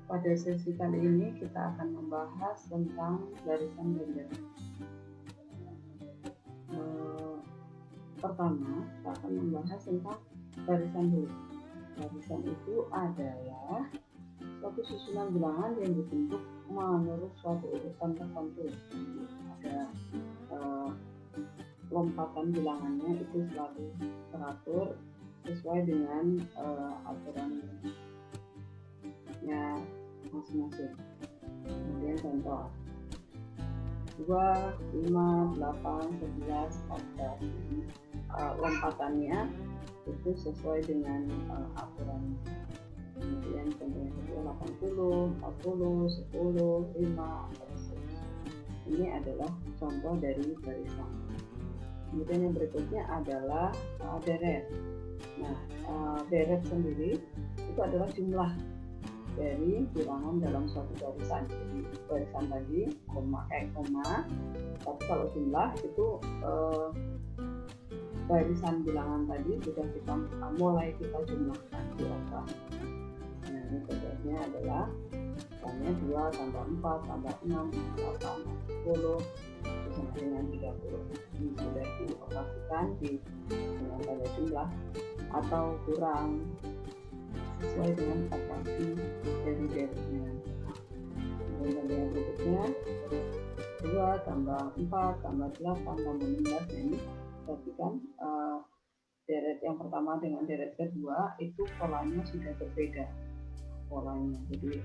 Pada sesi kali ini kita akan membahas tentang barisan dan deret. Pertama, kita akan membahas tentang barisan dulu. Barisan itu adalah suatu susunan bilangan yang dibentuk menurut suatu urutan tertentu. Ada lompatan bilangannya itu selalu teratur sesuai dengan aturannya masing-masing. Kemudian contoh 2, 5, 8, 11, 14 lompatannya itu sesuai dengan aturan. Kemudian contohnya 80, 40, 10, 5, ini adalah contoh dari barisan. Kemudian yang berikutnya adalah deret. Nah, deret sendiri itu adalah jumlah dari bilangan dalam suatu barisan. Jadi barisan tadi koma, tapi kalau jumlah itu barisan bilangan tadi sudah kita mulai kita jumlahkan di atas. Nah, ini contohnya adalah misalnya 2 tambah 4 tambah 6 tambah 10 sama dengan 30. Ini sudah dioperasikan dengan tanda jumlah atau kurang sesuai dengan operasi dari deretnya. Kemudian yang berikutnya 2 tambah 4 tambah 8 tambah 16. Ini perhatikan deret yang pertama dengan deret kedua itu polanya sudah berbeda polanya. Jadi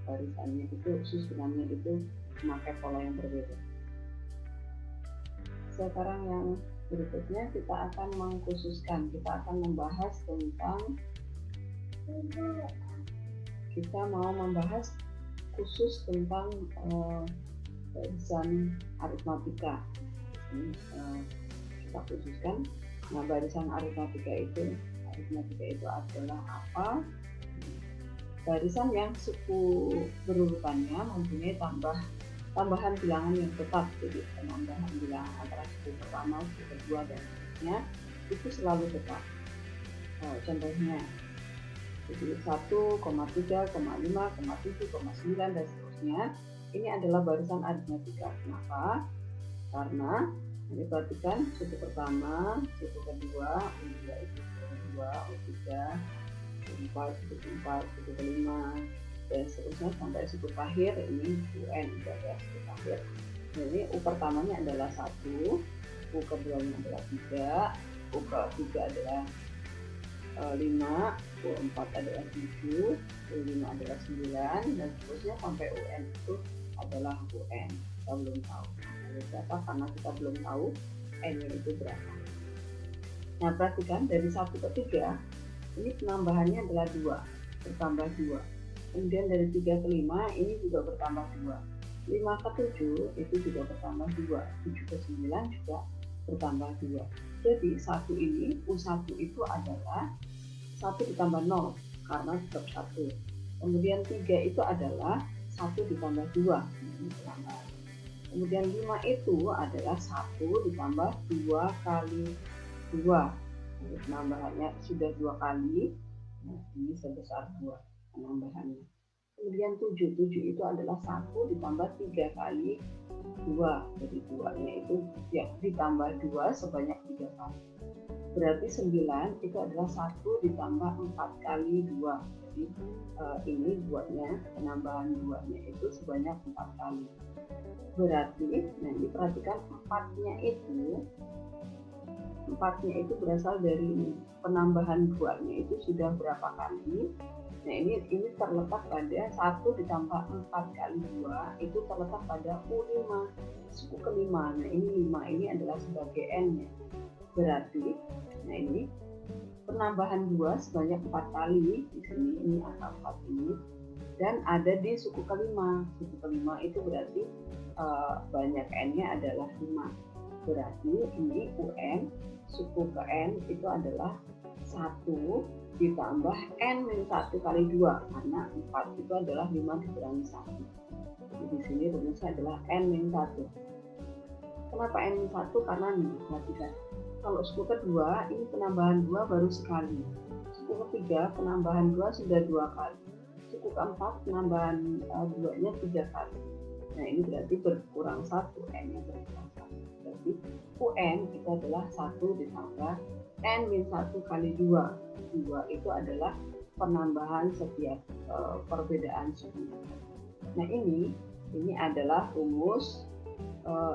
barisannya itu susunannya itu memakai pola yang berbeda. Sekarang yang berikutnya kita akan mengkhususkan, kita akan membahas tentang khusus tentang barisan aritmatika. Ini kita khususkan. Nah, barisan aritmatika itu adalah apa? Barisan yang suku berurutannya mempunyai tambahan bilangan yang tetap. Jadi penambahan bilangan antara suku pertama, suku kedua dan seterusnya itu selalu tetap. Contohnya jadi 1, 3, 5, 7, 9 dan seterusnya. Ini adalah barisan aritmatika. Kenapa? Karena ini perhatikan suku pertama, suku kedua, U2 itu U2, U3, U4, suku kelima dan seterusnya sampai suku terakhir. Ini UN itu ada suku terakhir. Jadi U pertamanya adalah 1, U keduanya adalah 3, U ketiga adalah 5, U4 adalah 7, U5 adalah 9 dan seterusnya sampai UN itu adalah UN. Kita belum tahu berapa karena kita belum tahu N-nya itu berapa. Nah, perhatikan dari 1 ke 3 ini penambahannya adalah 2, bertambah 2. Kemudian dari 3 ke 5 ini juga bertambah 2. 5 ke 7 itu juga bertambah 2. 7 ke 9 juga bertambah 2. Jadi 1 ini, U1 itu adalah 1 ditambah 0 karena tetap 1. Kemudian 3 itu adalah 1 ditambah 2. Ini penambahan. Kemudian 5 itu adalah 1 ditambah 2 kali 2. Jadi penambahannya sudah 2 kali. Nah, ini sebesar 2 penambahannya. Kemudian 7 itu adalah 1 ditambah 3 kali 2. Jadi 2-nya itu ya ditambah 2 sebanyak 3 kali. Berarti 9 itu adalah 1 ditambah 4 kali 2. Jadi ini 2-nya, penambahan 2-nya itu sebanyak 4 kali. Berarti, nah ini perhatikan 4-nya itu berasal dari penambahan 2-nya itu sudah berapa kali. Nah ini terletak pada 1 ditambah 4 kali 2 itu terletak pada U5, suku kelima. Nah ini 5 ini adalah sebagai N-nya. Berarti, nah ini penambahan 2 sebanyak 4 kali di sini, ini angka 4 ini, dan ada di suku kelima. Suku kelima itu berarti banyak N-nya adalah 5. Berarti ini UN, suku ke N itu adalah 1 ditambah N-1 kali 2, karena 4 itu adalah 5 dikurangi 1. Jadi di sini rumusnya adalah N-1. Kenapa N-1? Karena nih, perhatikan. Kalau suku kedua, ini penambahan 2 baru sekali. Suku ketiga, penambahan 2 sudah 2 kali. Suku keempat penambahan 2-nya 3 kali. Nah ini berarti berkurang 1, N-nya berkurang 1. Berarti UN itu adalah 1 ditambah N-1 kali 2. 2 itu adalah penambahan setiap perbedaan suku. Nah ini adalah rumus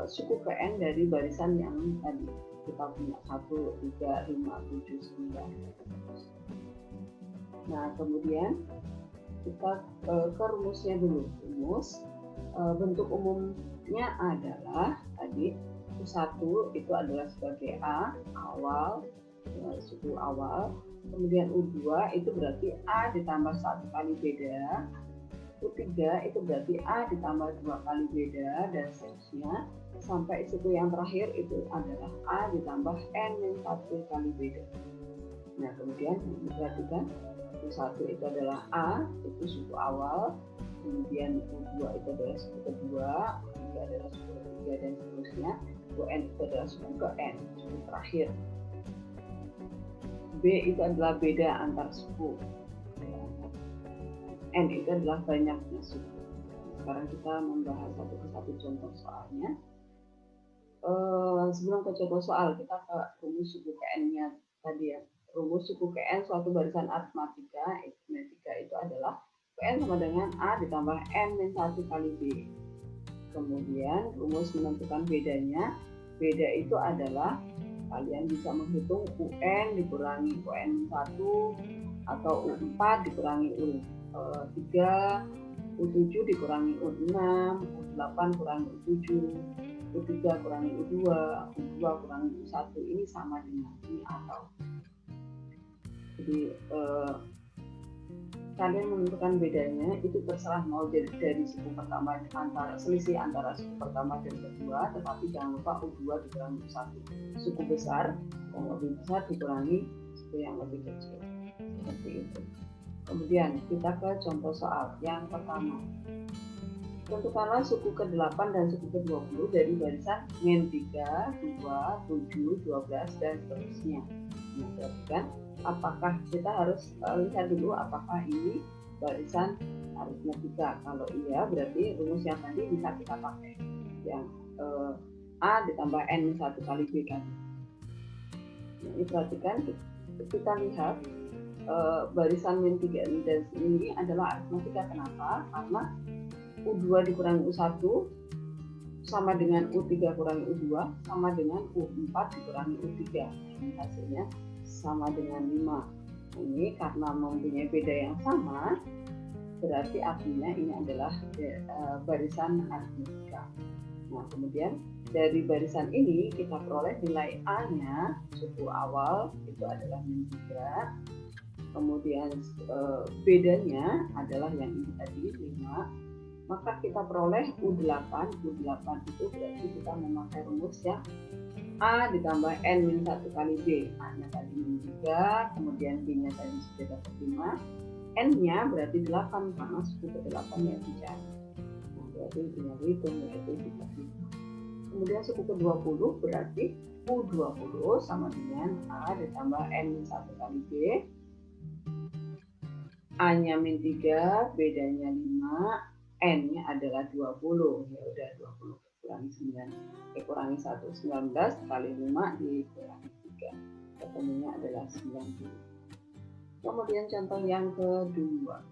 suku PN dari barisan yang tadi kita punya 1, 3, 5, 7, 9. Nah kemudian kita ke rumusnya dulu. Rumus bentuk umumnya adalah tadi U1 itu adalah sebagai A awal, suku awal. Kemudian U2 itu berarti A ditambah 1 kali beda. U3 itu berarti A ditambah 2 kali beda, dan seterusnya sampai suku yang terakhir itu adalah A ditambah N-1 kali beda. Nah kemudian diperhatikan U1 itu adalah A, itu suku awal. Kemudian U2 itu adalah suku kedua, U3 adalah suku ketiga, dan seterusnya. UN itu adalah suku ke N, suku terakhir. B itu adalah beda antar suku. N itu adalah banyaknya suku. Sekarang kita membahas satu persatu contoh soalnya. Sebelum ke contoh soal, kita ke rumus suku KN-nya tadi ya. Rumus suku KN suatu barisan aritmatika itu adalah PN sama dengan A ditambah N-1 kali B. Kemudian rumus menentukan bedanya. Beda itu adalah kalian bisa menghitung UN dikurangi UN1 atau U4 dikurangi U3, U7 dikurangi U6, U8 kurangi U7, U3 kurangi U2, U2 kurangi U1. Ini sama dengan ini atau. Jadi kalian menentukan bedanya itu terserah mau dari suku pertama selisih antara suku pertama dan kedua, tetapi jangan lupa U2 dikurangi U1. Suku besar yang lebih besar dikurangi suku yang lebih kecil. Seperti itu. Kemudian kita ke contoh soal yang pertama. Tentukanlah suku ke-8 dan suku ke-20 dari barisan min 3, 2, 7, 12 dan seterusnya. Nah, perhatikan apakah kita harus lihat dulu apakah ini barisan aritmatika. Kalau iya berarti rumus yang tadi bisa kita pakai yang A ditambah N-1 kali B kan. Nah, ini perhatikan kita lihat barisan min 3 ini adalah aritmatika. Kenapa? Karena U2 dikurangi U1 sama dengan U3 kurangi U2 sama dengan U4 dikurangi U3. Ini hasilnya sama dengan 5. Ini karena mempunyai beda yang sama, berarti artinya ini adalah barisan aritmatika. Nah, kemudian dari barisan ini kita peroleh nilai A-nya suku awal itu adalah min 3. Kemudian bedanya adalah yang ini tadi 5. Maka kita peroleh U8. U8 itu berarti kita memakai rumus yang A ditambah N-1 kali B. A-nya tadi min 3, kemudian B-nya tadi sudah dapat 5. N-nya berarti 8 karena suku ke-8 ya 3. Nah, berarti tinggal hitung yaitu 3. Kemudian suku ke-20 berarti U20 sama dengan A ditambah N-1 kali B. A-nya min 3, bedanya 5. N-nya adalah 20, ya udah 20 kurangi 1, 19 kali 5 dikurangi 3, ketemunya adalah 90. Kemudian contoh yang kedua.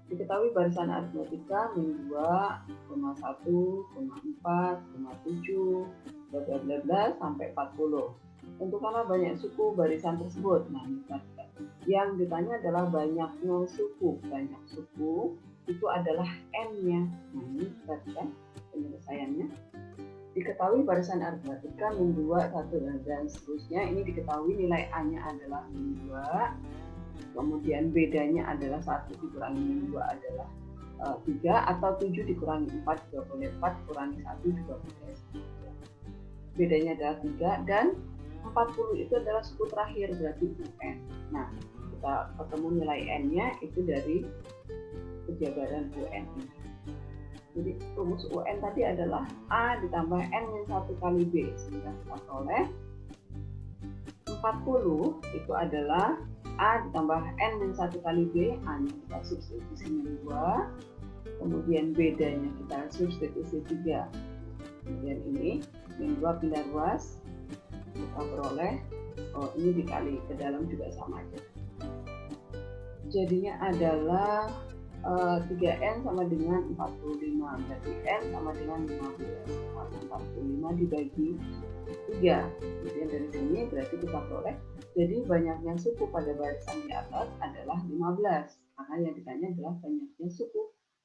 Diketahui barisan aritmatika min 2, 1, 4, 7, bla bla bla sampai 40. Tentukanlah banyak suku barisan tersebut. Nah, yang ditanya adalah banyaknya suku. Banyak suku itu adalah N-nya. Nah, ini perhatikan penyelesaiannya. Diketahui barisan aritmatika min 2, 1 dan seterusnya. Ini diketahui nilai A-nya adalah min 2. Kemudian bedanya adalah 1 dikurangi min 2 adalah 3, atau 7 dikurangi 4 juga boleh, 4 kurangi 1 juga boleh. Bedanya adalah 3 dan 40 itu adalah suku terakhir berarti UN. Nah, kita ketemu nilai N-nya itu dari penjabaran UN ini. Jadi rumus UN tadi adalah A ditambah N-1 kali B, sehingga kita peroleh 40 itu adalah A ditambah N-1 kali B, A-nya kita substitusi min 2, kemudian B-nya kita substitusi 3, kemudian ini min 2 pindah ruas, kita peroleh, ini dikali ke dalam juga sama aja. Jadinya adalah 3N sama dengan 45, berarti N sama dengan 15, 45 dibagi 3, kemudian dari sini berarti kita peroleh, jadi banyaknya suku pada barisan di atas adalah 15, karena yang ditanya adalah banyaknya suku,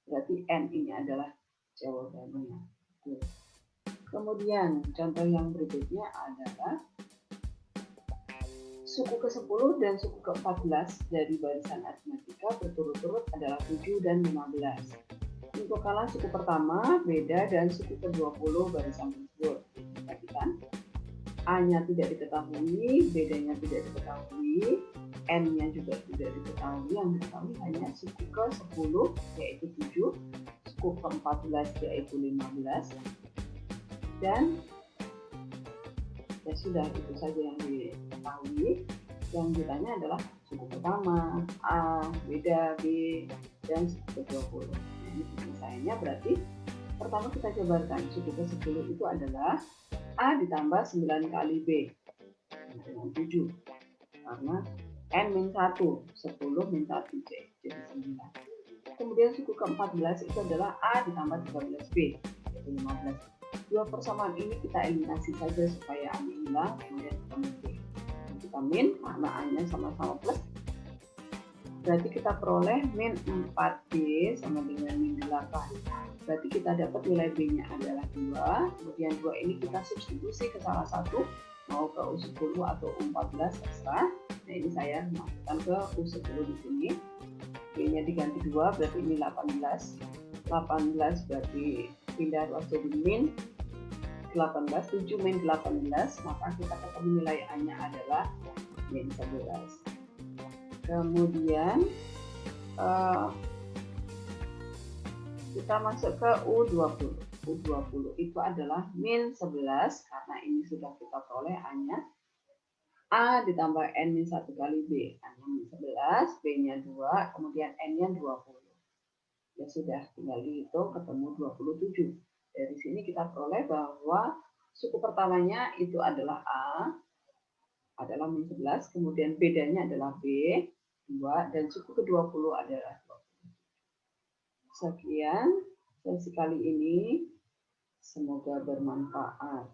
berarti N ini adalah jawabannya. Kemudian contoh yang berikutnya adalah suku ke-10 dan suku ke-14 dari barisan aritmatika berturut-turut adalah 7 dan 15. Tentukanlah suku pertama, beda, dan suku ke-20 barisan tersebut. Perhatikan, A-nya tidak diketahui, B-nya tidak diketahui, N-nya juga tidak diketahui. Yang diketahui hanya suku ke-10 yaitu 7, suku ke-14 yaitu 15, dan ya sudah, itu saja yang diketahui. Yang ditanya adalah suku pertama, A, beda, B, dan suku ke-20. Ini penyelesaiannya berarti pertama kita jabarkan suku ke-10 itu adalah A ditambah 9 kali B dengan 7, karena N-1, 10 min 1 C, jadi 9. Kemudian suku ke-14 itu adalah A ditambah 13B, yaitu 15. Dua persamaan ini kita eliminasi saja supaya A-nya hilang, kemudian kita min B. Kita min, karena A-nya sama-sama plus, berarti kita peroleh min 4B sama dengan min 8. Berarti kita dapat nilai B-nya adalah 2, kemudian 2 ini kita substitusi ke salah satu, mau ke U10 atau U14 terserah. Nah ini saya masukkan ke U10 di sini. B-nya diganti 2, berarti ini 18. 18 berarti pindah ruas jadi min 18, 7 min 18, maka kita ketemu nilai A-nya adalah min 11. Kemudian kita masuk ke U20. U20 itu adalah min 11, karena ini sudah kita peroleh A-nya. A ditambah N-1 kali B, A-nya min 11, B-nya 2, kemudian N-nya 20. Ya sudah, tinggal dihitung ketemu 27. Dari sini kita peroleh bahwa suku pertamanya itu adalah A, adalah min 11, kemudian bedanya adalah B, 2, dan suku ke-20 adalah 20. Sekian sesi kali ini, semoga bermanfaat.